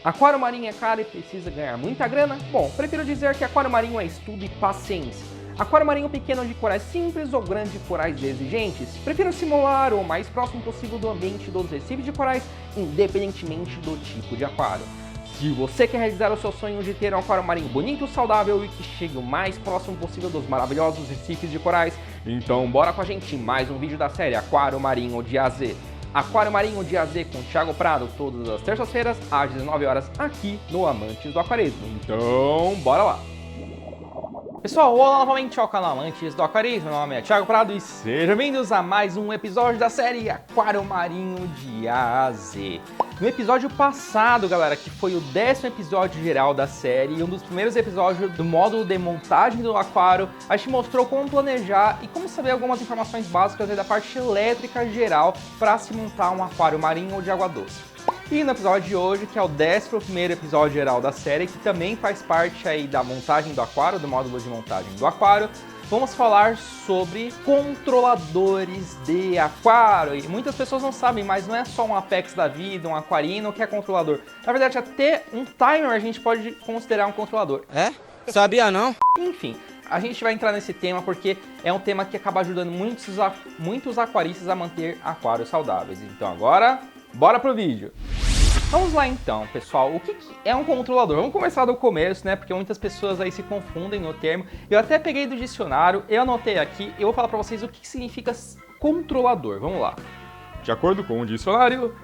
Aquário marinho é caro e precisa ganhar muita grana? Bom, prefiro dizer que aquário marinho é estudo e paciência. Aquário marinho pequeno de corais simples ou grande de corais exigentes? Prefiro simular o mais próximo possível do ambiente dos recifes de corais, independentemente do tipo de aquário. Se você quer realizar o seu sonho de ter um aquário marinho bonito, saudável e que chegue o mais próximo possível dos maravilhosos recifes de corais, então bora com a gente em mais um vídeo da série Aquário Marinho de A a Z. Aquário Marinho de A a Z com Thiago Prado, todas as terças-feiras, às 19 horas, aqui no Amantes do Aquarismo. Então, bora lá! Pessoal, olá novamente ao canal Amantes do Aquarismo, meu nome é Thiago Prado e sejam bem-vindos a mais um episódio da série Aquário Marinho de A a Z. No episódio passado, galera, que foi o 10º episódio geral da série e um dos primeiros episódios do módulo de montagem do aquário, a gente mostrou como planejar e como saber algumas informações básicas da parte elétrica geral para se montar um aquário marinho ou de água doce. E no episódio de hoje, que é o 11º episódio geral da série, que também faz parte aí da montagem do aquário, do módulo de montagem do aquário, vamos falar sobre controladores de aquário. E muitas pessoas não sabem, mas não é só um Apex da vida, um aquarino que é controlador. Na verdade, até um timer a gente pode considerar um controlador. É? Sabia não? Enfim, a gente vai entrar nesse tema porque é um tema que acaba ajudando muitos aquaristas a manter aquários saudáveis. Então agora, bora pro vídeo! Vamos lá então, pessoal, o que é um controlador? Vamos começar do começo, né, porque muitas pessoas aí se confundem no termo. Eu até peguei do dicionário, eu anotei aqui, eu vou falar para vocês o que significa controlador. Vamos lá. De acordo com o dicionário,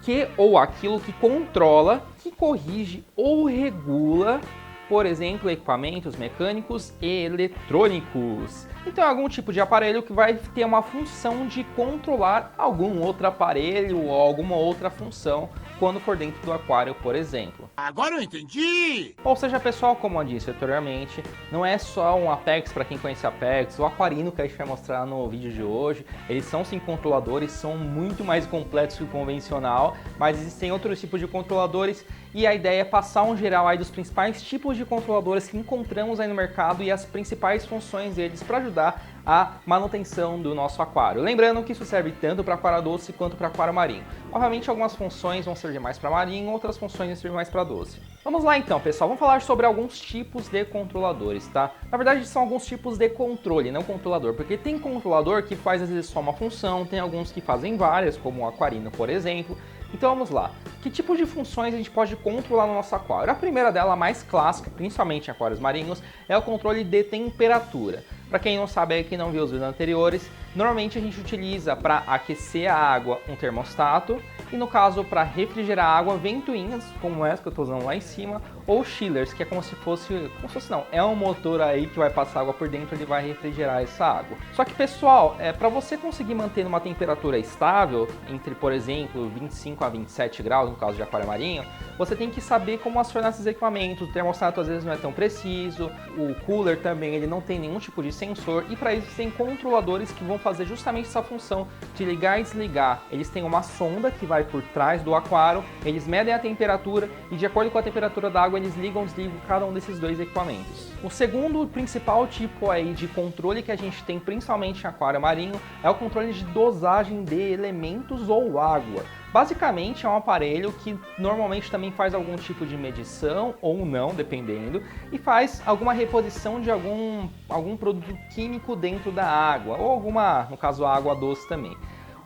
que ou aquilo que controla, que corrige ou regula, por exemplo, equipamentos mecânicos e eletrônicos. Então é algum tipo de aparelho que vai ter uma função de controlar algum outro aparelho ou alguma outra função quando for dentro do aquário, por exemplo. Agora eu entendi! Ou seja, pessoal, como eu disse anteriormente, não é só um Apex para quem conhece Apex, o aquarino que a gente vai mostrar no vídeo de hoje, eles são sim controladores, são muito mais completos que o convencional, mas existem outros tipos de controladores e a ideia é passar um geral aí dos principais tipos de controladores que encontramos aí no mercado e as principais funções deles para ajudar a manutenção do nosso aquário. Lembrando que isso serve tanto para aquário doce quanto para aquário marinho. Obviamente algumas funções vão servir mais para marinho, outras funções vão servir mais para doce. Vamos lá então, pessoal, vamos falar sobre alguns tipos de controladores, tá? Na verdade são alguns tipos de controle, não controlador, porque tem controlador que faz às vezes só uma função, tem alguns que fazem várias, como o aquarino, por exemplo. Então vamos lá, que tipo de funções a gente pode controlar no nosso aquário? A primeira dela, a mais clássica, principalmente em aquários marinhos, é o controle de temperatura. Para quem não sabe aí, que não viu os vídeos anteriores, normalmente a gente utiliza para aquecer a água um termostato e no caso para refrigerar a água ventoinhas, como essa que eu estou usando lá em cima, ou chillers, que é como se fosse não, é um motor aí que vai passar água por dentro, ele vai refrigerar essa água. Só que pessoal, para você conseguir manter uma temperatura estável, entre por exemplo 25 a 27 graus no caso de aquário marinho, você tem que saber como acionar esses equipamentos. O termostato às vezes não é tão preciso, o cooler também ele não tem nenhum tipo de sensor e para isso tem controladores que vão fazer justamente essa função de ligar e desligar. Eles têm uma sonda que vai por trás do aquário, eles medem a temperatura e de acordo com a temperatura da água eles ligam e desligam cada um desses dois equipamentos. O segundo principal tipo aí de controle que a gente tem principalmente em aquário marinho é o controle de dosagem de elementos ou água. Basicamente é um aparelho que normalmente também faz algum tipo de medição ou não, dependendo, e faz alguma reposição de algum produto químico dentro da água, ou alguma, no caso, água doce também.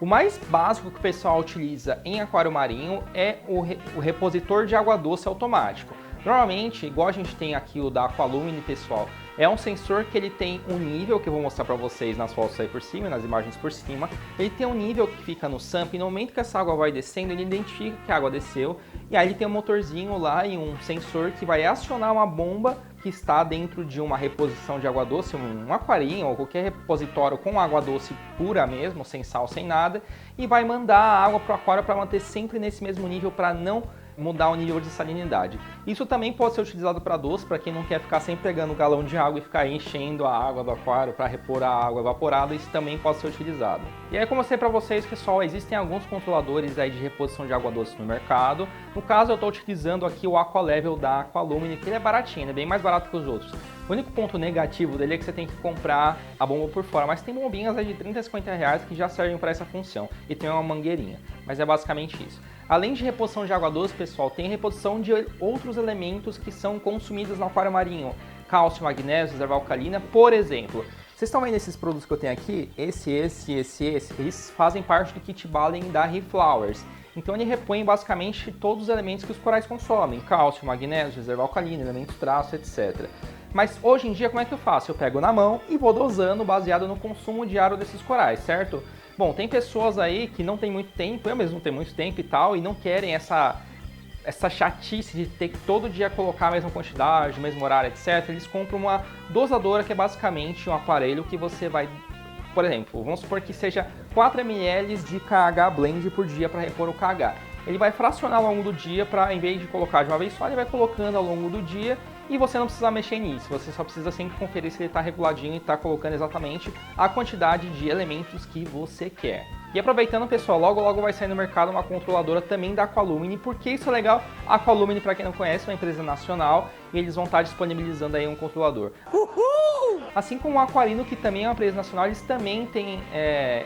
O mais básico que o pessoal utiliza em aquário marinho é o repositor de água doce automático. Normalmente, igual a gente tem aqui o da Aqualumine, pessoal, é um sensor que ele tem um nível, que eu vou mostrar para vocês nas fotos aí por cima, nas imagens por cima. Ele tem um nível que fica no SAMP e no momento que essa água vai descendo, ele identifica que a água desceu. E aí ele tem um motorzinho lá e um sensor que vai acionar uma bomba que está dentro de uma reposição de água doce, um aquarinho ou qualquer repositório com água doce pura mesmo, sem sal, sem nada. E vai mandar a água para o aquário para manter sempre nesse mesmo nível, para não mudar o nível de salinidade. Isso também pode ser utilizado para doce, para quem não quer ficar sempre pegando um galão de água e ficar enchendo a água do aquário para repor a água evaporada, isso também pode ser utilizado. E aí, como eu sei para vocês, pessoal, existem alguns controladores aí de reposição de água doce no mercado. No caso, eu estou utilizando aqui o Aqualevel da Aqualumine, que ele é baratinho, ele é bem mais barato que os outros. O único ponto negativo dele é que você tem que comprar a bomba por fora, mas tem bombinhas aí de 30 a 50 reais que já servem para essa função e tem uma mangueirinha, mas é basicamente isso. Além de reposição de água doce, pessoal, tem reposição de outros elementos que são consumidos no aquário marinho, cálcio, magnésio, reserva alcalina, por exemplo. Vocês estão vendo esses produtos que eu tenho aqui? Eles fazem parte do kit Balen da Reflowers. Então ele repõe basicamente todos os elementos que os corais consomem, cálcio, magnésio, reserva alcalina, elementos traço, etc. Mas hoje em dia como é que eu faço? Eu pego na mão e vou dosando baseado no consumo diário desses corais, certo? Bom, tem pessoas aí que não tem muito tempo, eu mesmo não tenho muito tempo e tal, e não querem essa chatice de ter que todo dia colocar a mesma quantidade, o mesmo horário, etc. Eles compram uma dosadora que é basicamente um aparelho que você vai, por exemplo, vamos supor que seja 4 ml de KH Blend por dia para repor o KH. Ele vai fracionar ao longo do dia para, em vez de colocar de uma vez só, ele vai colocando ao longo do dia e você não precisa mexer nisso, você só precisa sempre conferir se ele está reguladinho e está colocando exatamente a quantidade de elementos que você quer. E aproveitando, pessoal, logo vai sair no mercado uma controladora também da Aqualumine. Por que isso é legal? A Aqualumine, para quem não conhece, é uma empresa nacional e eles vão estar disponibilizando aí um controlador. Uhul! Assim como o Aquarino, que também é uma empresa nacional, eles também têm,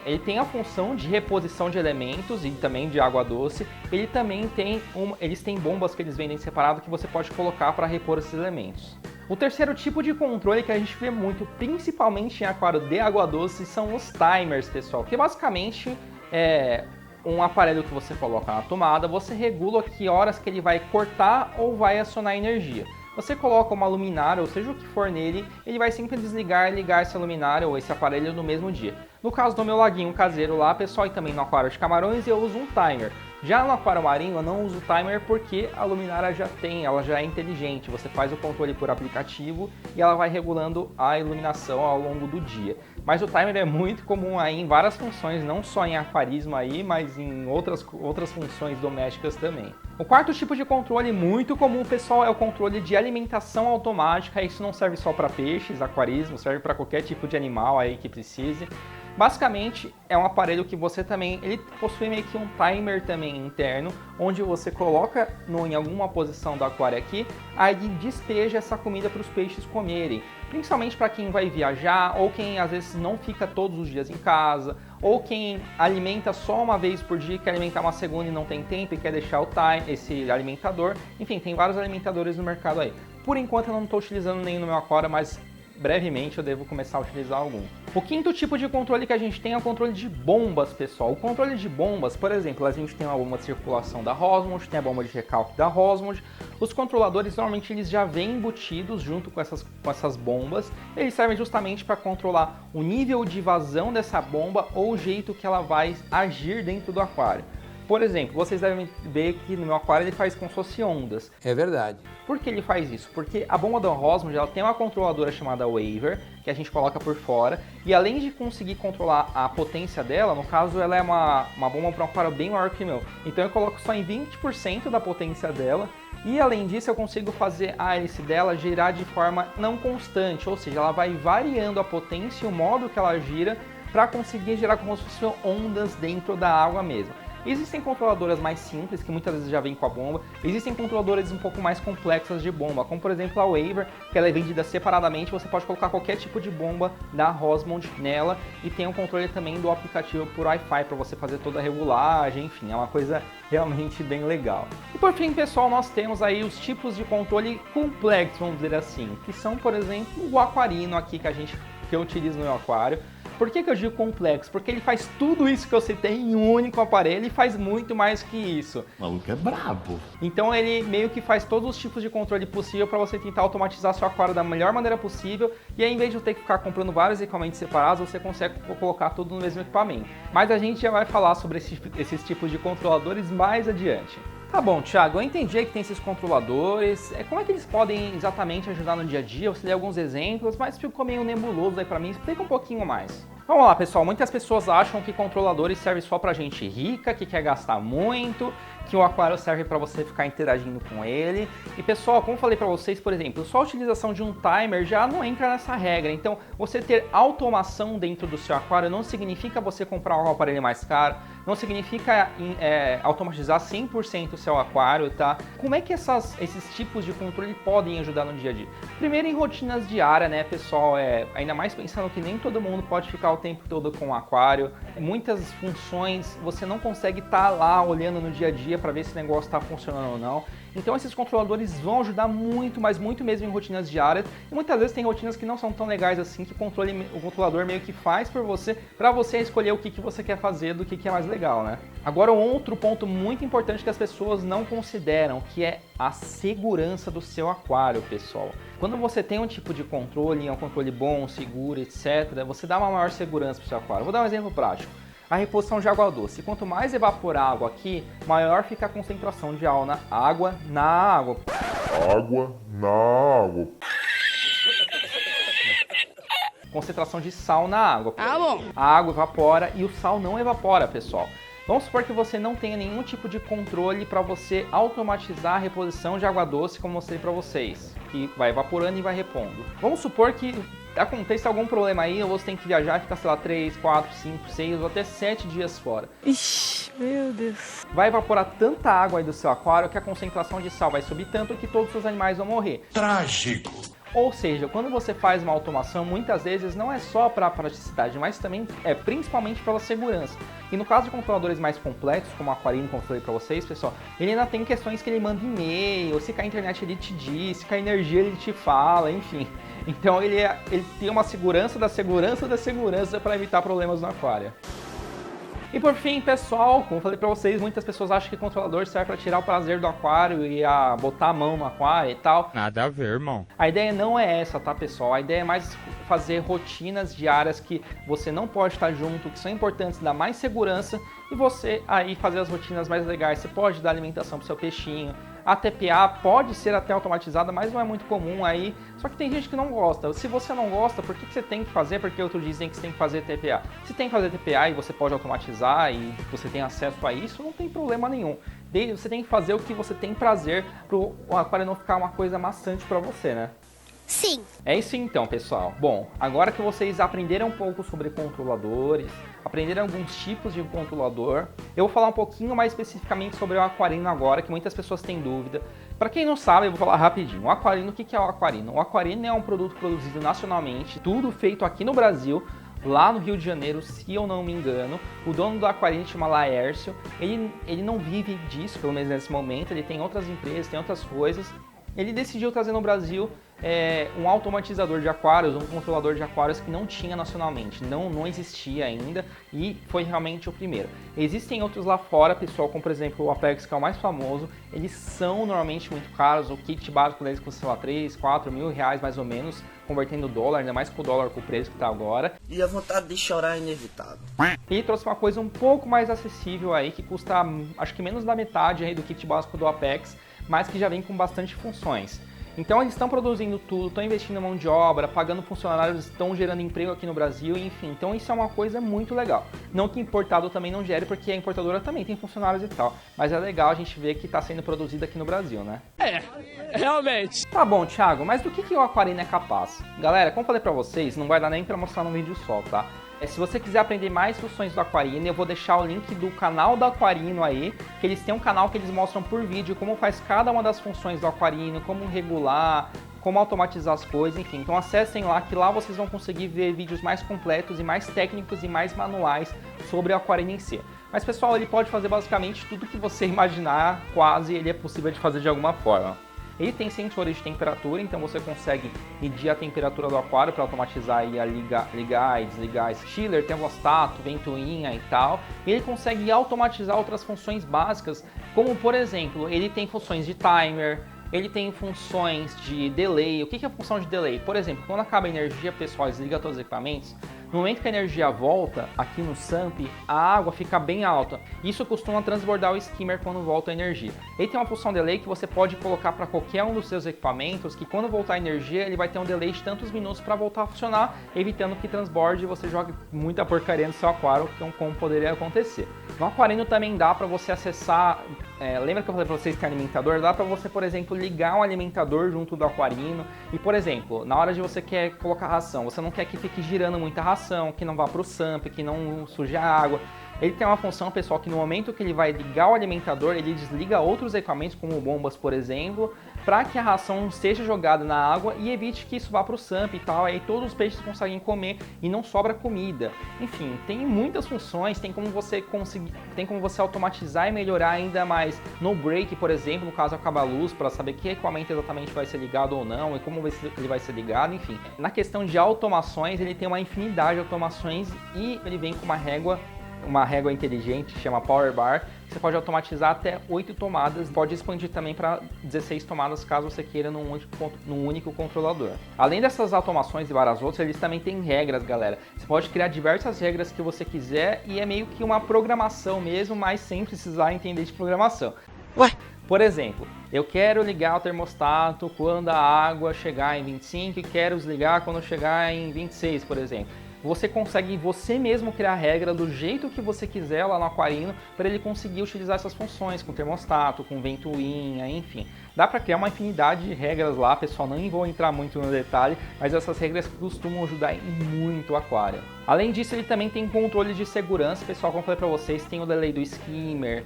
ele tem a função de reposição de elementos e também de água doce. Ele também tem, eles têm bombas que eles vendem separado que você pode colocar para repor esses elementos. O terceiro tipo de controle que a gente vê muito, principalmente em aquário de água doce, são os timers, pessoal, que basicamente é um aparelho que você coloca na tomada, você regula que horas que ele vai cortar ou vai acionar energia. Você coloca uma luminária, ou seja o que for nele, ele vai sempre desligar e ligar essa luminária ou esse aparelho no mesmo dia. No caso do meu laguinho caseiro lá, pessoal, e também no aquário de camarões, eu uso um timer. Já no aquário marinho eu não uso timer porque a luminária ela já é inteligente, você faz o controle por aplicativo e ela vai regulando a iluminação ao longo do dia. Mas o timer é muito comum aí em várias funções, não só em aquarismo aí, mas em outras funções domésticas também. O quarto tipo de controle muito comum, pessoal, é o controle de alimentação automática. Isso não serve só para peixes, aquarismo, serve para qualquer tipo de animal aí que precise. Basicamente, é um aparelho que você também, ele possui meio que um timer também interno, onde você coloca em alguma posição do aquário aqui, aí despeja essa comida para os peixes comerem. Principalmente para quem vai viajar, ou quem às vezes não fica todos os dias em casa, ou quem alimenta só uma vez por dia, quer alimentar uma segunda e não tem tempo e quer deixar esse alimentador. Enfim, tem vários alimentadores no mercado aí. Por enquanto eu não estou utilizando nenhum no meu aquário, mas brevemente eu devo começar a utilizar algum. O quinto tipo de controle que a gente tem é o controle de bombas, pessoal. O controle de bombas, por exemplo, a gente tem uma bomba de circulação da Rosmond, tem a bomba de recalque da Rosmond. Os controladores normalmente eles já vêm embutidos junto com essas bombas. Eles servem justamente para controlar o nível de vazão dessa bomba ou o jeito que ela vai agir dentro do aquário. Por exemplo, vocês devem ver que no meu aquário ele faz como se fosse ondas. É verdade. Por que ele faz isso? Porque a bomba da Rosmond ela tem uma controladora chamada Waver, que a gente coloca por fora, e além de conseguir controlar a potência dela, no caso ela é uma bomba para um aquário bem maior que o meu. Então eu coloco só em 20% da potência dela, e além disso eu consigo fazer a hélice dela girar de forma não constante, ou seja, ela vai variando a potência e o modo que ela gira para conseguir gerar como se fossem ondas dentro da água mesmo. Existem controladoras mais simples, que muitas vezes já vêm com a bomba. Existem controladoras um pouco mais complexas de bomba, como por exemplo a Waver, que ela é vendida separadamente. Você pode colocar qualquer tipo de bomba da Rosmond nela. E tem um controle também do aplicativo por Wi-Fi para você fazer toda a regulagem. Enfim, é uma coisa realmente bem legal. E por fim, pessoal, nós temos aí os tipos de controle complexos, vamos dizer assim. Que são, por exemplo, o aquarino aqui que eu utilizo no meu aquário. Por que eu digo complexo? Porque ele faz tudo isso que eu citei em um único aparelho e faz muito mais que isso. O maluco é brabo. Então ele meio que faz todos os tipos de controle possível para você tentar automatizar seu aquário da melhor maneira possível. E aí, em vez de eu ter que ficar comprando vários equipamentos separados, você consegue colocar tudo no mesmo equipamento. Mas a gente já vai falar sobre esses tipos de controladores mais adiante. Tá bom, Thiago, eu entendi que tem esses controladores. Como é que eles podem exatamente ajudar no dia a dia? Você deu alguns exemplos, mas ficou meio nebuloso aí pra mim. Explica um pouquinho mais. Vamos lá, pessoal. Muitas pessoas acham que controladores servem só pra gente rica, que quer gastar muito, que o aquário serve para você ficar interagindo com ele. E pessoal, como eu falei para vocês, por exemplo, só a utilização de um timer já não entra nessa regra. Então, você ter automação dentro do seu aquário não significa você comprar um aparelho mais caro, não significa automatizar 100% o seu aquário, tá? Como é que esses tipos de controle podem ajudar no dia a dia? Primeiro, em rotinas diárias, né, pessoal? Ainda mais pensando que nem todo mundo pode ficar o tempo todo com o aquário. Muitas funções você não consegue estar lá olhando no dia a dia para ver se o negócio está funcionando ou não. Então esses controladores vão ajudar muito, mas muito mesmo em rotinas diárias. E muitas vezes tem rotinas que não são tão legais assim, que o controlador meio que faz por você, para você escolher o que você quer fazer, do que é mais legal, né? Agora, um outro ponto muito importante que as pessoas não consideram, que é a segurança do seu aquário, pessoal. Quando você tem um tipo de controle, é um controle bom, seguro, etc., você dá uma maior segurança para o seu aquário. Vou dar um exemplo prático. A reposição de água doce. Quanto mais evaporar água aqui, maior fica a concentração de água na água. Água na água. Concentração de sal na água. Ah, bom. A água evapora e o sal não evapora, pessoal. Vamos supor que você não tenha nenhum tipo de controle para você automatizar a reposição de água doce, como eu mostrei para vocês, que vai evaporando e vai repondo. Vamos supor que aconteça algum problema aí, ou você tem que viajar e ficar, sei lá, 3, 4, 5, 6 ou até 7 dias fora. Ixi, meu Deus. Vai evaporar tanta água aí do seu aquário que a concentração de sal vai subir tanto que todos os seus animais vão morrer. Trágico. Ou seja, quando você faz uma automação, muitas vezes não é só para praticidade, mas também principalmente pela segurança. E no caso de controladores mais complexos, como o Aquarino, como eu falei para vocês, pessoal, ele ainda tem questões que ele manda e-mail, se cair a internet ele te diz, se cair energia ele te fala, enfim. Então ele tem uma segurança da segurança da segurança para evitar problemas no aquário. E por fim, pessoal, como eu falei pra vocês, muitas pessoas acham que controlador serve para tirar o prazer do aquário e botar a mão no aquário e tal. Nada a ver, irmão. A ideia não é essa, tá, pessoal? A ideia é mais fazer rotinas diárias que você não pode estar junto, que são importantes, dar mais segurança, e você aí fazer as rotinas mais legais. Você pode dar alimentação pro seu peixinho. A TPA pode ser até automatizada, mas não é muito comum aí. Só que tem gente que não gosta. Se você não gosta, por que você tem que fazer? Porque outros dizem que você tem que fazer TPA. Se tem que fazer TPA e você pode automatizar e você tem acesso a isso, não tem problema nenhum. Você tem que fazer o que você tem prazer para o aquário não ficar uma coisa maçante para você, né? Sim. É isso então, pessoal. Bom, agora que vocês aprenderam um pouco sobre controladores, aprenderam alguns tipos de controlador, eu vou falar um pouquinho mais especificamente sobre o Aquarino agora, que muitas pessoas têm dúvida. Para quem não sabe, eu vou falar rapidinho. O Aquarino, o que é o Aquarino? O Aquarino é um produto produzido nacionalmente, tudo feito aqui no Brasil, lá no Rio de Janeiro, se eu não me engano. O dono do Aquarino chama Laércio. Ele não vive disso, pelo menos nesse momento. Ele tem outras empresas, tem outras coisas. Ele decidiu trazer no Brasil um automatizador de aquários, um controlador de aquários que não tinha nacionalmente, não existia ainda, e foi realmente o primeiro. Existem outros lá fora, pessoal, como por exemplo o Apex, que é o mais famoso. Eles são normalmente muito caros, o kit básico deles custa, sei lá, 3, 4 mil reais mais ou menos, convertendo dólar, ainda mais com o dólar com o preço que está agora. E a vontade de chorar é inevitável. E trouxe uma coisa um pouco mais acessível aí, que custa acho que menos da metade aí do kit básico do Apex, mas que já vem com bastante funções. Então eles estão produzindo tudo, estão investindo em mão de obra, pagando funcionários, estão gerando emprego aqui no Brasil, enfim. Então isso é uma coisa muito legal. Não que importado também não gere, porque a importadora também tem funcionários e tal. Mas é legal a gente ver que está sendo produzido aqui no Brasil, né? Realmente. Tá bom, Thiago, mas do que o Aquarino é capaz? Galera, como eu falei pra vocês, não vai dar nem pra mostrar no vídeo só, tá? Se você quiser aprender mais funções do Aquarino, eu vou deixar o link do canal do Aquarino aí, que eles têm um canal que eles mostram por vídeo como faz cada uma das funções do Aquarino, como regular, como automatizar as coisas, enfim. Então acessem lá, que lá vocês vão conseguir ver vídeos mais completos e mais técnicos e mais manuais sobre o Aquarino em si. Mas pessoal, ele pode fazer basicamente tudo que você imaginar, quase ele é possível de fazer de alguma forma. Ele tem sensores de temperatura, então você consegue medir a temperatura do aquário para automatizar e ligar e desligar esse chiller, termostato, ventoinha e tal. E ele consegue automatizar outras funções básicas, como por exemplo, ele tem funções de timer, ele tem funções de delay. O que é a função de delay? Por exemplo, quando acaba a energia, pessoal, desliga todos os equipamentos. No momento que a energia volta, aqui no SAMP, a água fica bem alta. Isso costuma transbordar o skimmer quando volta a energia. Ele tem uma função delay que você pode colocar para qualquer um dos seus equipamentos, que quando voltar a energia, ele vai ter um delay de tantos minutos para voltar a funcionar, evitando que transborde e você jogue muita porcaria no seu aquário, como poderia acontecer. No Aquarino também dá para você acessar, lembra que eu falei para vocês que é alimentador? Dá para você, por exemplo, ligar um alimentador junto do Aquarino e, por exemplo, na hora de você quer colocar ração, você não quer que fique girando muita ração, que não vá para o SAMP, que não suje a água. Ele tem uma função, pessoal, que no momento que ele vai ligar o alimentador, ele desliga outros equipamentos, como bombas, por exemplo, para que a ração seja jogada na água e evite que isso vá para o SAMP e tal, aí todos os peixes conseguem comer e não sobra comida. Enfim, tem muitas funções, tem como você automatizar e melhorar ainda mais no break, por exemplo, no caso acaba a luz, para saber que equipamento exatamente vai ser ligado ou não e como ele vai ser ligado, enfim. Na questão de automações, ele tem uma infinidade de automações e ele vem com uma régua inteligente, chama Power Bar. Você pode automatizar até 8 tomadas, pode expandir também para 16 tomadas caso você queira num único controlador. Além dessas automações e várias outras, eles também têm regras, galera. Você pode criar diversas regras que você quiser e é meio que uma programação mesmo, mas sem precisar entender de programação. Ué? Por exemplo, eu quero ligar o termostato quando a água chegar em 25 e quero desligar quando chegar em 26, por exemplo. Você consegue você mesmo criar a regra do jeito que você quiser lá no aquarino para ele conseguir utilizar essas funções com termostato, com ventoinha, enfim. Dá para criar uma infinidade de regras lá, pessoal, não vou entrar muito no detalhe, mas essas regras costumam ajudar muito o aquário. Além disso, ele também tem controle de segurança, pessoal, como eu falei para vocês, tem o delay do skimmer,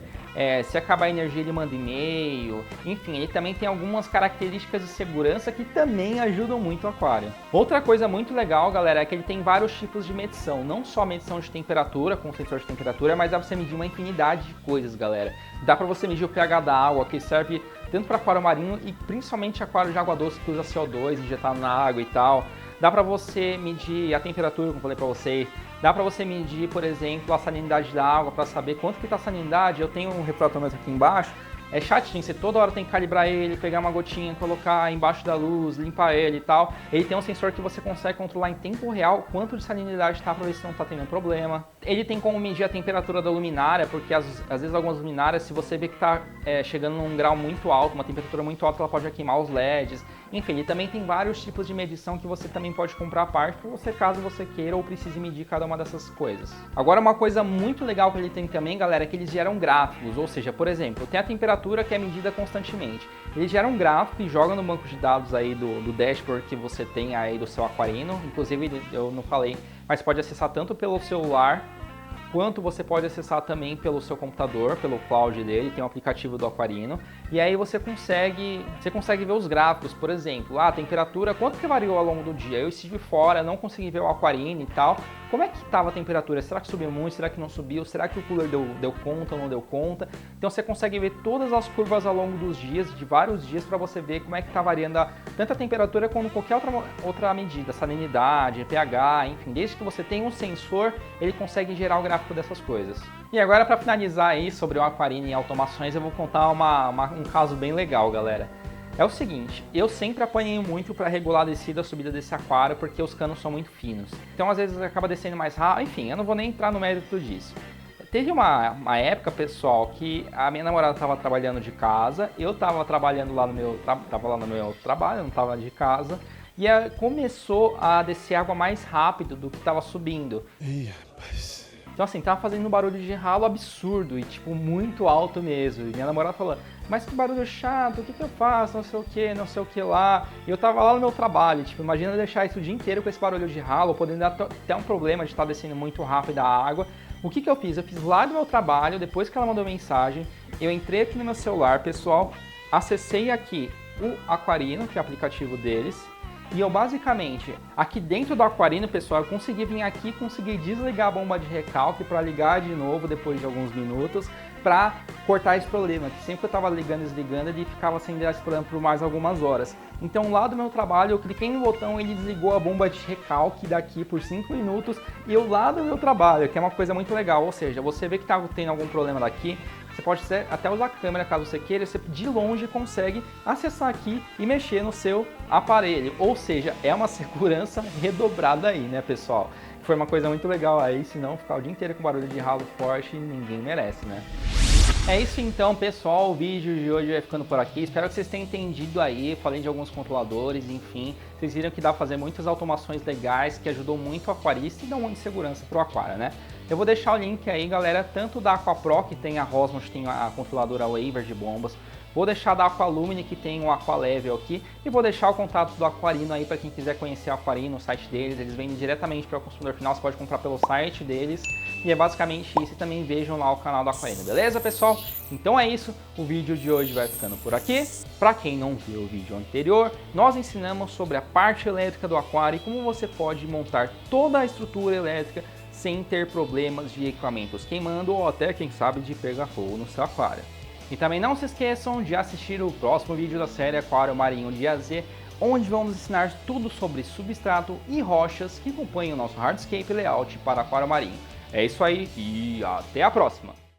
se acabar a energia ele manda e-mail, enfim, ele também tem algumas características de segurança que também ajudam muito o aquário. Outra coisa muito legal, galera, é que ele tem vários tipos de medição, não só medição de temperatura, com sensor de temperatura, mas dá pra você medir uma infinidade de coisas, galera. Dá pra você medir o pH da água, que serve tanto para aquário marinho e principalmente aquário de água doce que usa CO2 injetado na água e tal. Dá para você medir a temperatura, como eu falei para vocês. Dá para você medir, por exemplo, a salinidade da água para saber quanto que está a salinidade. Eu tenho um refratômetro aqui embaixo. É chatinho, você toda hora tem que calibrar ele, pegar uma gotinha, colocar embaixo da luz, limpar ele e tal. Ele tem um sensor que você consegue controlar em tempo real quanto de salinidade está para ver se não está tendo problema. Ele tem como medir a temperatura da luminária, porque às vezes algumas luminárias, se você vê que está chegando num grau muito alto, uma temperatura muito alta, ela pode queimar os LEDs. Enfim, ele também tem vários tipos de medição que você também pode comprar à parte para você, caso você queira ou precise medir cada uma dessas coisas. Agora, uma coisa muito legal que ele tem também, galera, é que eles geram gráficos, ou seja, por exemplo, tem a temperatura que é medida constantemente. Ele gera um gráfico e joga no banco de dados aí do dashboard que você tem aí do seu aquarino. Inclusive, eu não falei, mas pode acessar tanto pelo celular quanto você pode acessar também pelo seu computador, pelo cloud dele, tem um aplicativo do aquarino, e aí você consegue ver os gráficos, por exemplo, a temperatura, quanto que variou ao longo do dia? Eu estive fora, não consegui ver o aquarino e tal, como é que estava a temperatura? Será que subiu muito? Será que não subiu? Será que o cooler deu conta ou não deu conta? Então você consegue ver todas as curvas ao longo dos dias, de vários dias, para você ver como é que está variando tanto a temperatura quanto qualquer outra medida, salinidade, pH, enfim, desde que você tenha um sensor, ele consegue gerar o gráfico dessas coisas. E agora, para finalizar aí sobre o aquarino e automações, eu vou contar um caso bem legal, galera. É o seguinte, eu sempre apanhei muito para regular a descida e a subida desse aquário porque os canos são muito finos. Então às vezes acaba descendo mais rápido, enfim, eu não vou nem entrar no mérito disso. Teve uma época, pessoal, que a minha namorada estava trabalhando de casa, eu estava trabalhando lá no meu trabalho, eu não estava de casa, e começou a descer água mais rápido do que estava subindo. Ih, rapaz. Então assim, tava fazendo um barulho de ralo absurdo e tipo muito alto mesmo. E minha namorada falou, mas que barulho chato, o que eu faço, não sei o que lá. E eu tava lá no meu trabalho, tipo, imagina deixar isso o dia inteiro com esse barulho de ralo, podendo dar até um problema de estar descendo muito rápido a água. O que eu fiz? Eu fiz lá do meu trabalho, depois que ela mandou mensagem, eu entrei aqui no meu celular, pessoal, acessei aqui o Aquarino, que é o aplicativo deles, e eu basicamente, aqui dentro do aquarino, pessoal, eu consegui vir aqui e consegui desligar a bomba de recalque para ligar de novo depois de alguns minutos para cortar esse problema, que sempre que eu estava ligando e desligando, ele ficava sem dar esse problema por mais algumas horas. Então lá do meu trabalho, eu cliquei no botão, ele desligou a bomba de recalque daqui por 5 minutos e eu lá do meu trabalho, que é uma coisa muito legal, ou seja, você vê que está tendo algum problema daqui, você pode até usar a câmera caso você queira, você de longe consegue acessar aqui e mexer no seu aparelho. Ou seja, é uma segurança redobrada aí, né, pessoal? Foi uma coisa muito legal aí, senão ficar o dia inteiro com barulho de ralo forte ninguém merece, né? É isso então, pessoal, o vídeo de hoje vai ficando por aqui, espero que vocês tenham entendido aí, falei de alguns controladores, enfim, vocês viram que dá pra fazer muitas automações legais que ajudou muito o aquarista e dão muita segurança pro aquário, né? Eu vou deixar o link aí, galera, tanto da Aquapro, que tem a Rosmos, tem a controladora Waiver de bombas, Vou deixar da Aqualumine, que tem um Aqualevel aqui, e vou deixar o contato do Aquarino aí para quem quiser conhecer o Aquarino, o site deles. Eles vendem diretamente para o consumidor final, você pode comprar pelo site deles. E é basicamente isso, e também vejam lá o canal do Aquarino, beleza, pessoal? Então é isso, o vídeo de hoje vai ficando por aqui. Para quem não viu o vídeo anterior, nós ensinamos sobre a parte elétrica do aquário e como você pode montar toda a estrutura elétrica sem ter problemas de equipamentos queimando ou até, quem sabe, de pegar fogo no seu aquário. E também não se esqueçam de assistir o próximo vídeo da série Aquário Marinho de A a Z, onde vamos ensinar tudo sobre substrato e rochas que acompanham o nosso Hardscape Layout para aquário marinho. É isso aí e até a próxima!